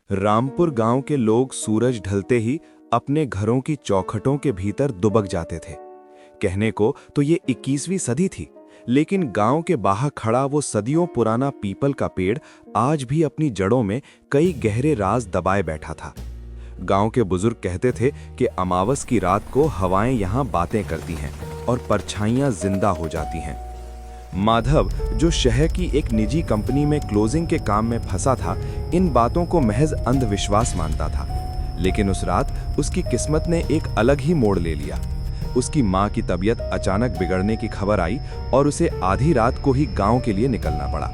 रामपुर गांव के लोग सूरज ढलते ही अपने घरों की चौखटों के भीतर दुबक जाते थे। कहने को तो ये 21वीं सदी थी, लेकिन गांव के बाहर खड़ा वो सदियों पुराना पीपल का पेड़ आज भी अपनी जड़ों में कई गहरे राज दबाए बैठा था। गांव के बुजुर्ग कहते थे कि अमावस की रात को हवाएं यहां बातें करती हैं और परछाइयां जिंदा हो जाती हैं। माधव, जो शहर की एक निजी कंपनी में क्लोजिंग के काम में फंसा था, इन बातों को महज अंधविश्वास मानता था। लेकिन उस रात उसकी किस्मत ने एक अलग ही मोड़ ले लिया। उसकी मां की तबीयत अचानक बिगड़ने की खबर आई और उसे आधी रात को ही गांव के लिए निकलना पड़ा।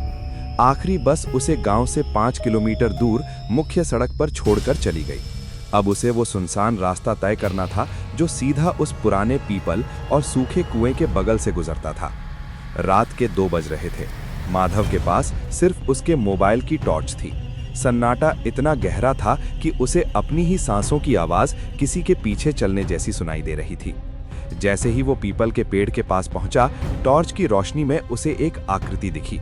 आखिरी बस उसे गांव से 5 किलोमीटर दूर मुख्य सड़क पर छोड़कर चली गई। अब उसे वो सुनसान रास्ता तय करना था जो सीधा उस पुराने पीपल और सूखे कुएं के बगल से गुजरता था। रात के 2 बज रहे थे। माधव के पास सिर्फ उसके मोबाइल की टॉर्च थी। सन्नाटा इतना गहरा था कि उसे अपनी ही सांसों की आवाज किसी के पीछे चलने जैसी सुनाई दे रही थी। जैसे ही वो पीपल के पेड़ के पास पहुंचा, टॉर्च की रोशनी में उसे एक आकृति दिखी।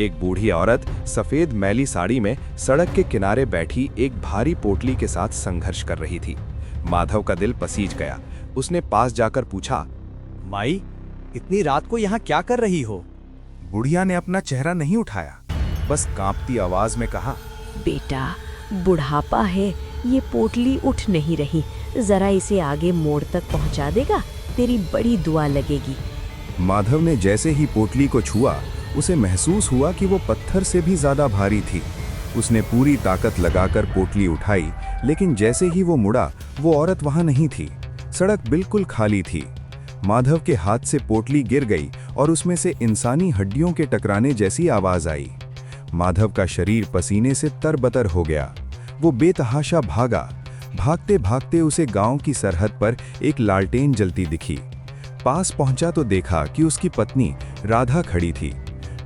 एक बूढ़ी औरत सफेद मैली साड़ी में सड़क के किनारे बैठी एक भारी पोटली के साथ संघर्ष कर रही थी। माधव का दिल पसीज गया। उसने पास जाकर पूछा, माई, इतनी रात को यहाँ क्या कर रही हो? बुढ़िया ने अपना चेहरा नहीं उठाया, बस कांपती आवाज में कहा, बेटा, बुढ़ापा है, ये पोटली उठ नहीं रही, जरा इसे आगे मोड़ तक पहुंचा देगा, तेरी बड़ी दुआ लगेगी। माधव ने जैसे ही पोटली को छुआ, उसे महसूस हुआ कि वो पत्थर से भी ज्यादा भारी थी। उसने पूरी ताकत लगाकर पोटली उठाई, लेकिन जैसे ही वो मुड़ा, वो औरत वहां नहीं थी। सड़क बिल्कुल खाली थी। माधव के हाथ से पोटली गिर गई और उसमें से इंसानी हड्डियों के टकराने जैसी आवाज आई। माधव का शरीर पसीने से तरबतर हो गया। वो बेतहाशा भागा। भागते भागते उसे गांव की सरहद पर एक लालटेन जलती दिखी। पास पहुंचा तो देखा कि उसकी पत्नी राधा खड़ी थी।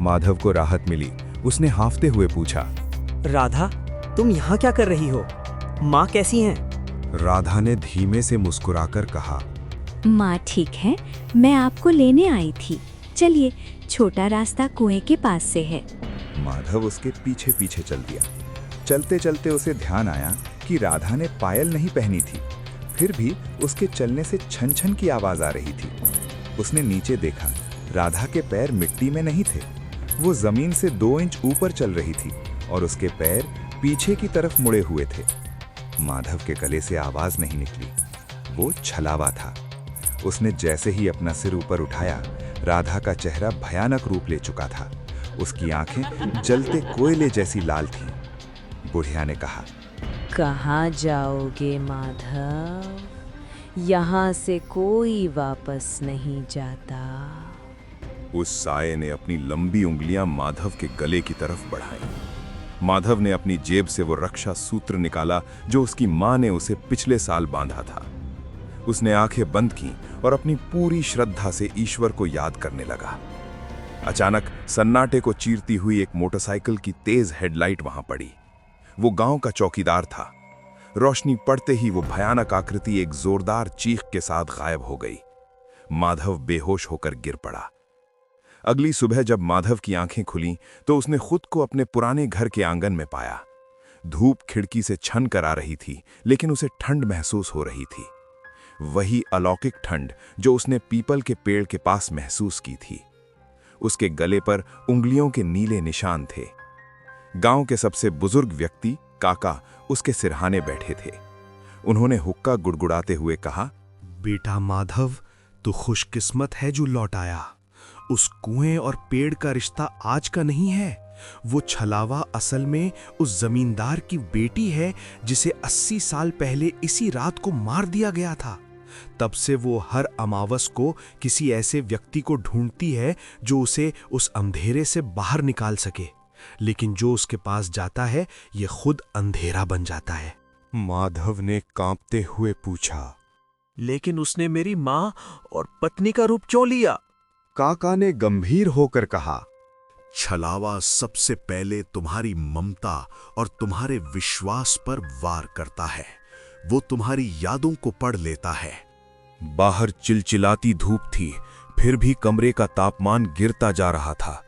माधव को राहत मिली। उसने हांफते हुए पूछा, राधा, तुम यहाँ क्या कर रही हो? माँ कैसी हैं? राधा ने धीमे से मुस्कुराकर कहा, माँ ठीक है, मैं आपको लेने आई थी। चलिए, छोटा रास्ता कुएं के पास से है। माधव उसके पीछे पीछे चल दिया। चलते चलते उसे ध्यान आया कि राधा ने पायल नहीं पहनी थी, फिर भी उसके चलने से छन छन की आवाज आ रही थी। उसने नीचे देखा, राधा के पैर मिट्टी में नहीं थे। वो जमीन से 2 इंच ऊपर चल रही थी और उसके पैर पीछे की तरफ मुड़े हुए थे। माधव के गले से आवाज नहीं निकली। वो छलावा था। उसने जैसे ही अपना सिर ऊपर उठाया, राधा का चेहरा भयानक रूप ले चुका था। उसकी आंखें जलते कोयले जैसी लाल थीं। बुढ़िया ने कहा, कहाँ जाओगे माधव? यहाँ से कोई वापस नहीं जाता। उस साये ने अपनी लंबी उंगलियां माधव के गले की तरफ बढ़ाई। माधव ने अपनी जेब से वो रक्षा सूत्र निकाला जो उसकी मां ने उसे पिछले साल बांधा था। उसने आंखें बंद की और अपनी पूरी श्रद्धा से ईश्वर को याद करने लगा। अचानक सन्नाटे को चीरती हुई एक मोटरसाइकिल की तेज हेडलाइट वहां पड़ी। वो गांव का चौकीदार था। रोशनी पड़ते ही वो भयानक आकृति एक जोरदार चीख के साथ गायब हो गई। माधव बेहोश होकर गिर पड़ा। अगली सुबह जब माधव की आंखें खुलीं तो उसने खुद को अपने पुराने घर के आंगन में पाया। धूप खिड़की से छन कर आ रही थी, लेकिन उसे ठंड महसूस हो रही थी। वही अलौकिक ठंड जो उसने पीपल के पेड़ के पास महसूस की थी। उसके गले पर उंगलियों के नीले निशान थे। गांव के सबसे बुजुर्ग व्यक्ति काका उसके सिरहाने बैठे थे। उन्होंने हुक्का गुड़गुड़ाते हुए कहा, बेटा माधव, तू खुशकिस्मत है जो लौट आया। उस कुएं और पेड़ का रिश्ता आज का नहीं है। वो छलावा असल में उस जमींदार की बेटी है जिसे 80 साल पहले इसी रात को मार दिया गया था। तब से वो हर अमावस को किसी ऐसे व्यक्ति को ढूंढती है जो उसे उस अंधेरे से बाहर निकाल सके, लेकिन जो उसके पास जाता है ये खुद अंधेरा बन जाता है। माधव ने कांपते हुए पूछा, लेकिन उसने मेरी माँ और पत्नी का रूप क्यों लिया? काका ने गंभीर होकर कहा, छलावा सबसे पहले तुम्हारी ममता और तुम्हारे विश्वास पर वार करता है। वो तुम्हारी यादों को पढ़ लेता है। बाहर चिलचिलाती धूप थी, फिर भी कमरे का तापमान गिरता जा रहा था।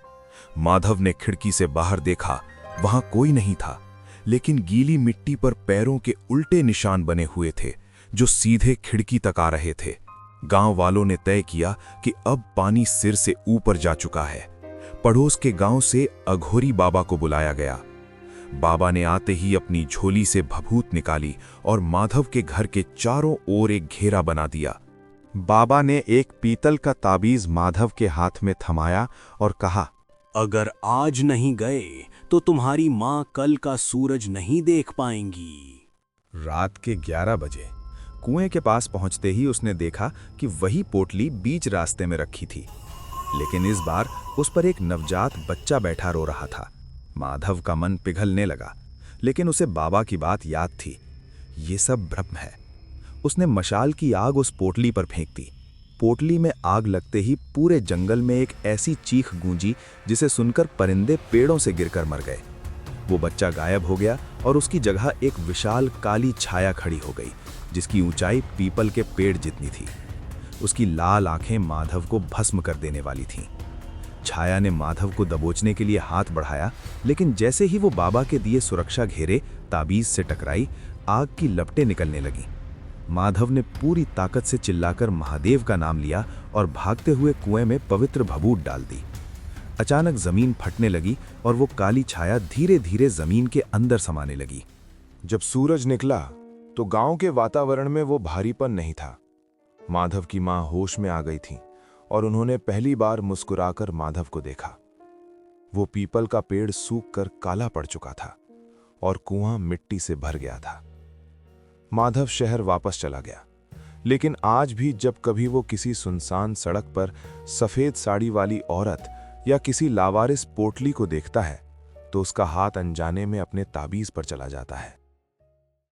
माधव ने खिड़की से बाहर देखा, वहां कोई नहीं था, लेकिन गीली मिट्टी पर पैरों के उल्टे निशान बने हुए थे जो सीधे खिड़की तक आ रहे थे। गांव वालों ने तय किया कि अब पानी सिर से ऊपर जा चुका है। पड़ोस के गांव से अघोरी बाबा को बुलाया गया। बाबा ने आते ही अपनी झोली से भभूत निकाली और माधव के घर के चारों ओर एक घेरा बना दिया। बाबा ने एक पीतल का ताबीज माधव के हाथ में थमाया और कहा, अगर आज नहीं गए तो तुम्हारी माँ कल का सूरज नहीं देख पाएंगी। रात के 11 बजे कुएं के पास पहुंचते ही उसने देखा कि वही पोटली बीच रास्ते में रखी थी, लेकिन इस बार उस पर एक नवजात बच्चा बैठा रो रहा था। माधव का मन पिघलने लगा, लेकिन उसे बाबा की बात याद थी। ये सब भ्रम है। उसने मशाल की आग उस पोटली पर फेंक दी। पोटली में आग लगते ही पूरे जंगल में एक ऐसी चीख गूंजी जिसे सुनकर परिंदे पेड़ों से गिरकर मर गए। वो बच्चा गायब हो गया और उसकी जगह एक विशाल काली छाया खड़ी हो गई, जिसकी ऊंचाई पीपल के पेड़ जितनी थी। उसकी लाल आंखें माधव को भस्म कर देने वाली थीं। छाया ने माधव को दबोचने के लिए हाथ बढ़ाया, लेकिन जैसे ही वो बाबा के दिए सुरक्षा घेरे ताबीज से टकराई, आग की लपटें निकलने लगीं। माधव ने पूरी ताकत से चिल्लाकर महादेव का नाम लिया और भागते हुए कुएं में पवित्र भभूत डाल दी। अचानक जमीन फटने लगी और वो काली छाया धीरे धीरे जमीन के अंदर समाने लगी। जब सूरज निकला तो गांव के वातावरण में वो भारीपन नहीं था। माधव की मां होश में आ गई थी और उन्होंने पहली बार मुस्कुराकर माधव को देखा। वो पीपल का पेड़ सूखकर काला पड़ चुका था और कुआं मिट्टी से भर गया था। माधव शहर वापस चला गया, लेकिन आज भी जब कभी वो किसी सुनसान सड़क पर सफेद साड़ी वाली औरत या किसी लावारिस पोटली को देखता है तो उसका हाथ अनजाने में अपने ताबीज पर चला जाता है।